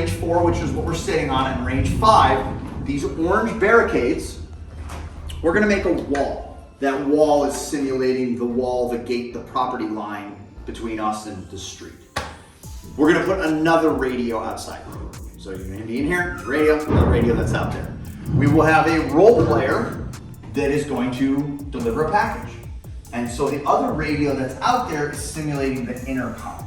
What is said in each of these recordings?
range 4, which is what we're sitting on, and range 5, these orange barricades, we're gonna make a wall. That wall is simulating the wall, the gate, the property line between us and the street. We're gonna put another radio outside. So you're gonna be in here, radio, another radio that's out there. We will have a role player that is going to deliver a package. And so the other radio that's out there is simulating the intercom.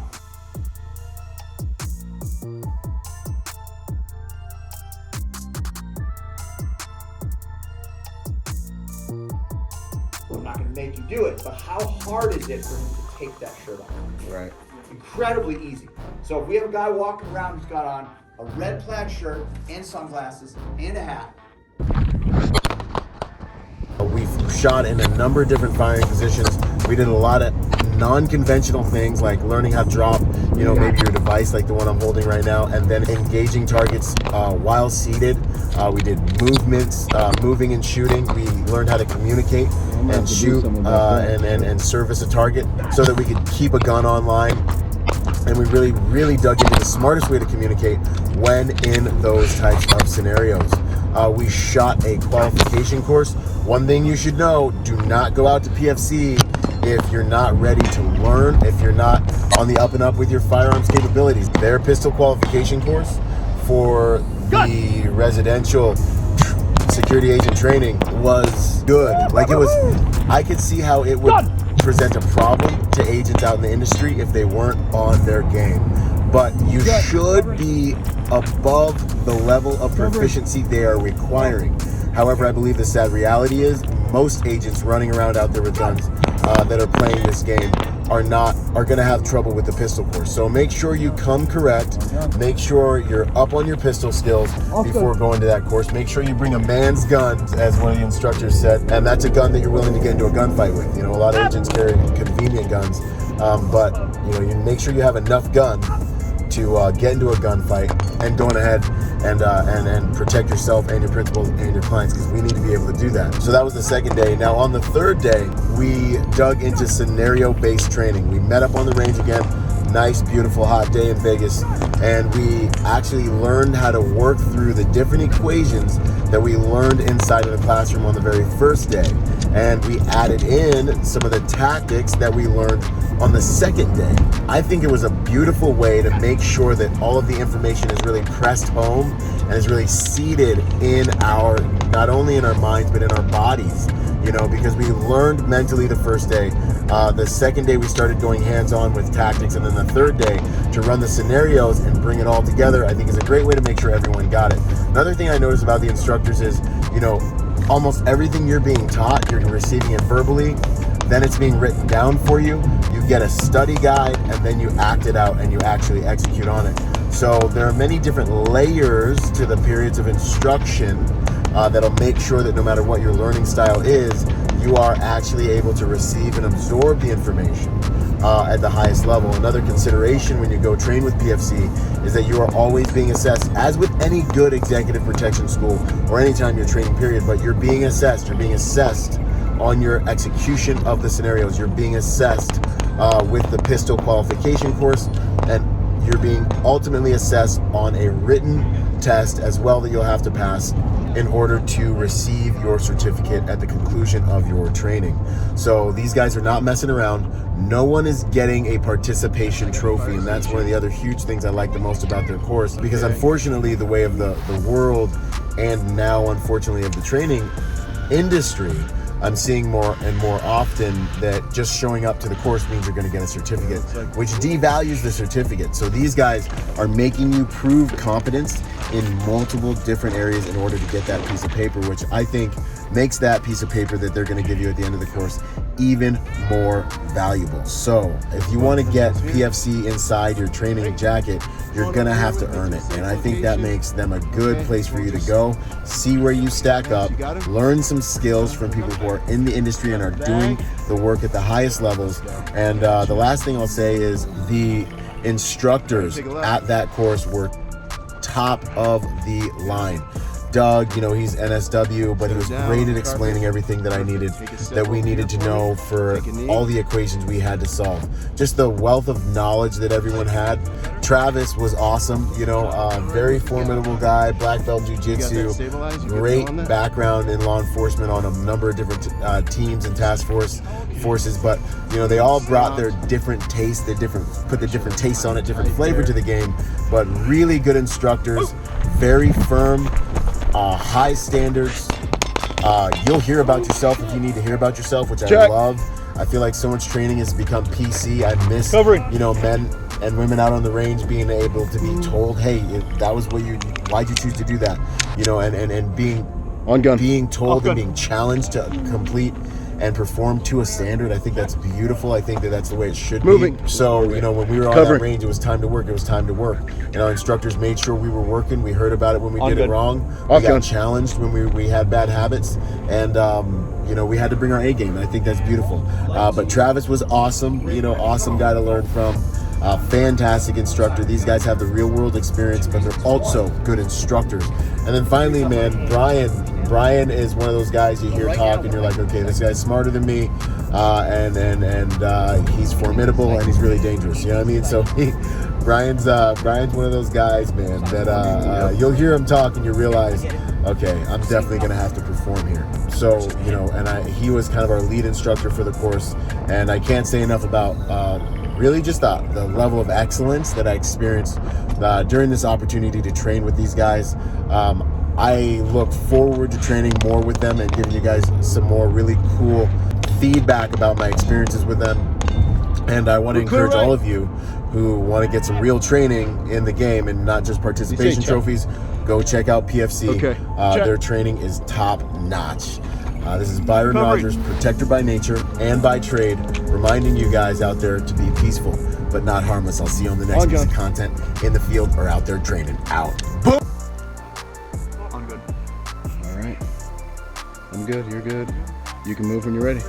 I'm not gonna make you do it, but how hard is it for him to take that shirt off? Right. Incredibly easy. So if we have a guy walking around who's got on a red plaid shirt and sunglasses and a hat. We've shot in a number of different firing positions. We did a lot of non-conventional things like learning how to drop, maybe your device like the one I'm holding right now, and then engaging targets while seated. We did movements, moving and shooting. We learned how to communicate and shoot and service a target so that we could keep a gun online. And we really dug into the smartest way to communicate when in those types of scenarios. We shot a qualification course. One thing you should know, do not go out to PFC if you're not ready to learn, if you're not on the up and up with your firearms capabilities. Their pistol qualification course for the residential security agent training was good. I could see how it would present a problem to agents out in the industry if they weren't on their game. But you should be above the level of proficiency they are requiring. However, I believe the sad reality is most agents running around out there with guns that are playing this game are going to have trouble with the pistol course. So make sure you come correct. Make sure you're up on your pistol skills before going to that course. Make sure you bring a man's gun, as one of the instructors said, and that's a gun that you're willing to get into a gunfight with. A lot of agents carry convenient guns, but you make sure you have enough gun to get into a gunfight and going ahead and protect yourself and your principals and your clients, because we need to be able to do that. So that was the second day. Now on the third day, we dug into scenario-based training. We met up on the range again. Nice, beautiful, hot day in Vegas, and we actually learned how to work through the different equations that we learned inside of the classroom on the very first day. And we added in some of the tactics that we learned on the second day. I think it was a beautiful way to make sure that all of the information is really pressed home and is really seated in not only in our minds, but in our bodies, because we learned mentally the first day. The second day we started going hands-on with tactics, and then the third day to run the scenarios and bring it all together, I think is a great way to make sure everyone got it. Another thing I noticed about the instructors is, almost everything you're being taught, you're receiving it verbally, then it's being written down for you. You get a study guide, and then you act it out and you actually execute on it. So there are many different layers to the periods of instruction that'll make sure that no matter what your learning style is, you are actually able to receive and absorb the information at the highest level. Another consideration when you go train with PFC is that you are always being assessed, as with any good executive protection school or anytime you're training period, but you're being assessed. You're being assessed on your execution of the scenarios. You're being assessed with the pistol qualification course, and you're being ultimately assessed on a written test as well that you'll have to pass in order to receive your certificate at the conclusion of your training. So these guys are not messing around. No one is getting a participation trophy, and that's one of the other huge things I like the most about their course, because unfortunately the way of the world, and now unfortunately of the training industry, I'm seeing more and more often that just showing up to the course means you're going to get a certificate, which devalues the certificate. So these guys are making you prove competence in multiple different areas in order to get that piece of paper, which I think makes that piece of paper that they're going to give you at the end of the course even more valuable. So if you want to get PFC inside your training jacket, you're going to have to earn it. And I think that makes them a good place for you to go, see where you stack up, learn some skills from people who are in the industry and are doing the work at the highest levels. And the last thing I'll say is the instructors at that course were top of the line. Doug, he's NSW, but he was great at explaining everything that we needed to know for all the equations we had to solve. Just the wealth of knowledge that everyone had Travis was awesome, you know, very formidable guy, black belt jiu-jitsu, great background in law enforcement on a number of different teams and task forces, but you know, they all brought their different tastes, put the different tastes on it, different flavor to the game, but really good instructors, very firm, high standards. You'll hear about yourself if you need to hear about yourself, which I love. I feel like so much training has become PC. I miss, you know, men and women out on the range being able to be told, hey, that was why'd you choose to do that? You know, and being told and being challenged to complete and perform to a standard. I think that's beautiful. I think that's the way it should be. So, you know, when we were on that range, it was time to work. It was time to work. And our instructors made sure we were working. We heard about it when we did it wrong. We got challenged when we had bad habits. And, you know, we had to bring our A game. And I think that's beautiful. But Travis was awesome. You know, awesome guy to learn from. Fantastic instructor. These guys have the real world experience, but they're also good instructors. And then finally, man, Brian is one of those guys you hear talk and you're like, okay, this guy's smarter than me, and he's formidable and he's really dangerous. You know what I mean? So Brian's one of those guys, man, that you'll hear him talk and you realize, okay, I'm definitely gonna have to perform here. So, you know, and he was kind of our lead instructor for the course, and I can't say enough about really just the level of excellence that I experienced during this opportunity to train with these guys. I look forward to training more with them and giving you guys some more really cool feedback about my experiences with them. And I want to encourage all of you who want to get some real training in the game and not just participation trophies, go check out PFC. Their training is top notch. This is Byron Rogers, protector by nature and by trade, reminding you guys out there to be peaceful but not harmless. I'll see you on the next piece of content in the field or out there training. Out. Boom. I'm good. All right. I'm good. You're good. You can move when you're ready.